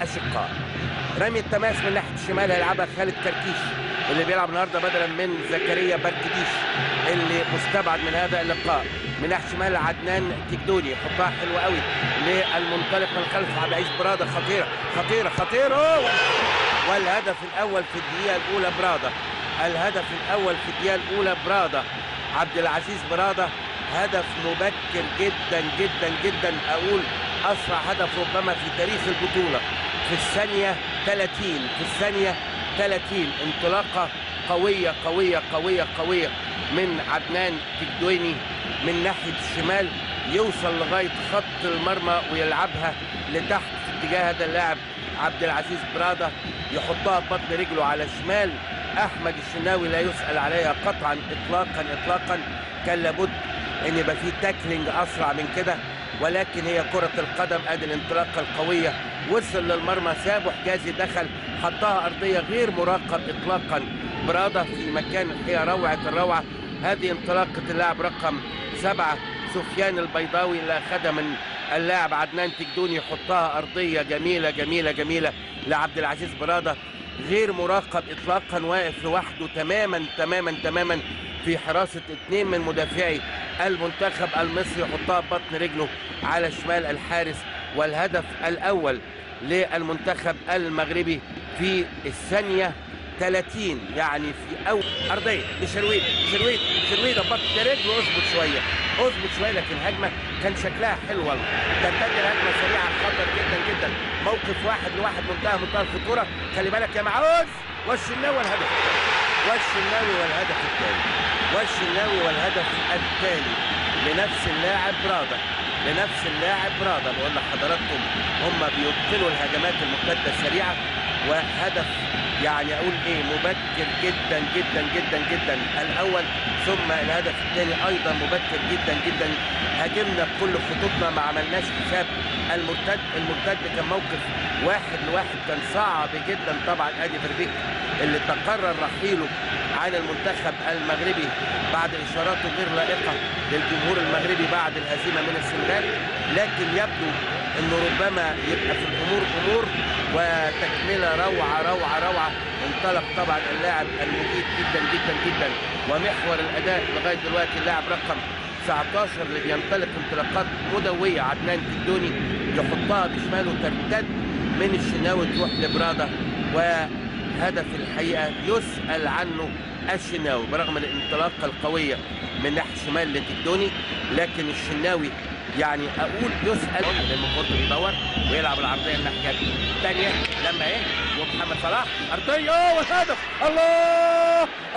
الاشقاء. رمي التماس من ناحيه الشمال هيلعبها خالد كركيش اللي بيلعب النهارده بدلا من زكريا بركديش اللي مستبعد من هذا اللقاء. من ناحيه الشمال عدنان تجدوني يحطها حلوه قوي للمنطلق من خلف عبد العزيز براده. خطيره خطيره خطيره، والهدف الاول في الدقيقه الاولى براده. الهدف الاول في الدقيقه الاولى براده، عبد العزيز براده. هدف مبكر جدا جدا جدا، اقول اسرع هدف ربما في تاريخ البطوله. في الثانيه 30، في الثانيه 30 انطلاقه قويه قويه قويه قويه من عدنان تجدويني من ناحيه الشمال، يوصل لغايه خط المرمى ويلعبها لتحت في اتجاه هذا اللاعب عبد العزيز براده، يحطها ببطن رجله على الشمال. احمد الشناوي لا يسأل عليها قطعا اطلاقا اطلاقا، كان لابد ان يبقى في تاكلينج اسرع من كده، ولكن هي كرة القدم. ادي الانطلاقة القوية، وصل للمرمى سابه حجازي، دخل حطها ارضية غير مراقب اطلاقا. برادة في مكان الحقيقة روعة الروعة. هذه انطلاقة اللاعب رقم 7 سفيان البيضاوي اللي اخذها من اللاعب عدنان تجدوني، يحطها ارضية جميلة جميلة جميلة لعبد العزيز برادة، غير مراقب اطلاقا، واقف لوحده تماما تماما تماما في حراسة 2 من مدافعي المنتخب المصري، يحطها ببطن رجله على شمال الحارس. والهدف الاول للمنتخب المغربي في الثانية 30، يعني في اول ارضيه لشرويد. شرويد ببطن رجله، اظبط شويه اظبط شويه، لكن هجمه كان شكلها حلو والله. تنتهي الهجمه سريعه خطر جدا جدا، موقف 1 لواحد منتهى الخطوره. خلي بالك يا معوز، والشناوي والهدف والشناوي والهدف الثاني لنفس اللاعب براده. بقول لحضراتكم هم بيبطلوا الهجمات المرتده السريعه، وهدف يعني اقول ايه مبكر جدا جدا جدا جدا الاول، ثم الهدف الثاني ايضا مبكر جدا جدا. هاجمنا بكل خطوطنا، ما عملناش حساب المرتد كان موقف 1 لواحد، كان صعب جدا. طبعا ادي فربيك اللي تقرر رحيله عن المنتخب المغربي بعد اشاراته غير لائقه للجمهور المغربي بعد الهزيمه من السنغال، لكن يبدو انه ربما يبقى في الامور امور وتكمله روعه. انطلق طبعا اللاعب المجيد جدا جدا جدا، ومحور الاداء لغايه دلوقتي اللاعب رقم 19 اللي بينطلق انطلاقات مدويه عدنان تجدوني، يحطها بشماله ترتد من الشناوي تروح لبراده، وهدف الحقيقه يسأل عنه الشناوي برغم الانطلاقه القويه من ناحيه الشمال لتجدوني، لكن الشناوي يعني اقول يسأل لما كنت بيدور ويلعب العرضيه الناحيه الثانيه لما ومحمد صلاح ارضيه والهدف.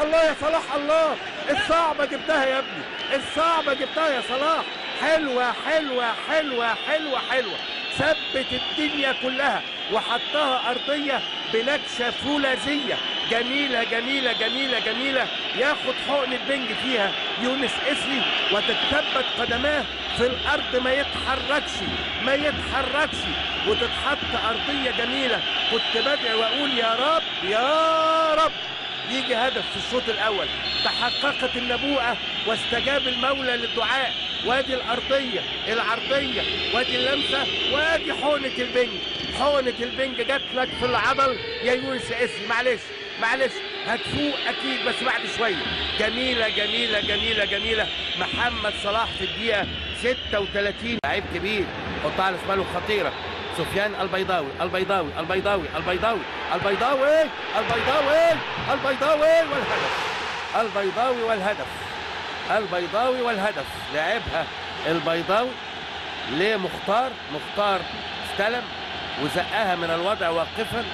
الله يا صلاح، الله الصعبه جبتها يا ابني، الصعبه جبتها يا صلاح. حلوه حلوه حلوه حلوه حلوه، ثبت الدنيا كلها وحطها ارضيه بنكشه فولاذيه جميله جميله جميله جميله. ياخد حقن البنج فيها يونس اسلي وتتثبت قدماه في الارض، ما يتحركش وتتحط ارضيه جميله. كنت بدعي واقول يا رب يجي هدف في الشوط الاول. تحققت النبوءه واستجاب المولى للدعاء، وادي الارضيه العرضيه، وادي اللمسه، وادي حقنه البنج جات لك في العضل يا يونس اسلي. معلش هتفوق اكيد بس بعد شويه. جميله جميله جميله جميله. محمد صلاح في الدقيقه 36 لعيب كبير، حطها على شماله خطيره. سفيان البيضاوي والهدف. لعبها البيضاوي لمختار، مختار استلم وزقها من الوضع واقفا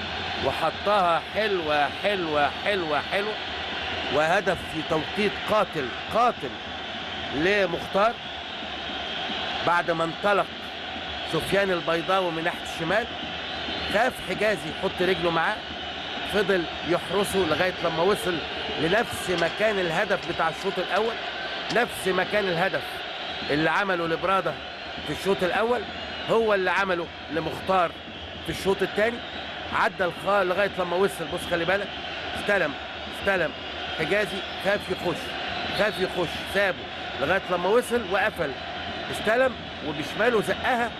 وحطها حلوه حلوه حلوه حلوه، وهدف في توقيت قاتل لمختار بعد ما انطلق سفيان البيضاوي من ناحيه الشمال. خاف حجازي يحط رجله معاه، فضل يحرسه لغايه لما وصل لنفس مكان الهدف بتاع الشوط الاول، نفس مكان الهدف اللي عمله لبراده في الشوط الاول هو اللي عمله لمختار في الشوط الثاني. عدى لغايه لما وصل، بص خلي بالك، استلم حجازي، خاف يخش سابه لغايه لما وصل وقفل، استلم وبشماله زقها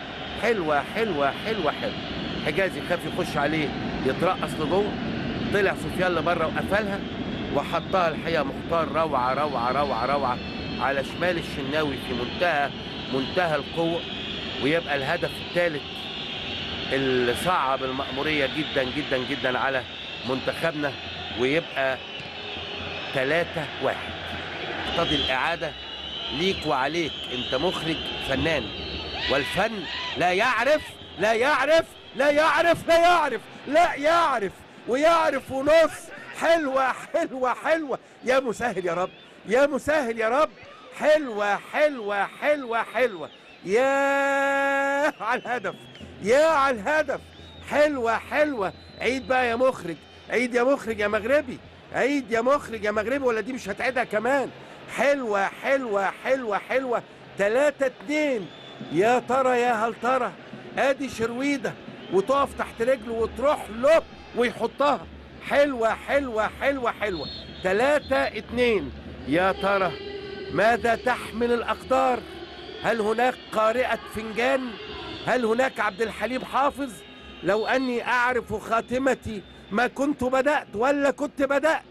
حلوه حلوه حلوه حلوه. حجازي خاف يخش عليه يترقص لجوه، طلع سفيان لبره وقفلها وحطها الحقيقه مختار روعه روعه روعه روعه على شمال الشناوي في منتهى القوه، ويبقى الهدف الثالث اللي صعب المأمورية جدا جدا جدا على منتخبنا، ويبقى 3-1. اقتضي الإعادة ليك وعليك، انت مخرج فنان، والفن لا يعرف لا يعرف لا يعرف لا يعرف لا يعرف ويعرف ونص. حلوة حلوة حلوة، يا مسهل يا رب، يا مسهل يا رب. حلوة حلوة حلوة حلوة، يا على الهدف، يا على الهدف. حلوة حلوة. عيد بقى يا مخرج، عيد يا مخرج يا مغربي، عيد يا مخرج يا مغربي، ولا دي مش هتعيدها كمان؟ حلوة حلوة حلوة حلوة. 3-2. يا ترى يا هل ترى، ادي شرويدة وتقف تحت رجله وتروح له ويحطها. حلوة حلوة حلوة حلوة. 3-2. يا ترى ماذا تحمل الأقدار؟ هل هناك قارئة فنجان؟ هل هناك عبد الحليم حافظ؟ لو أني أعرف خاتمتي ما كنت بدأت، ولا كنت بدأت.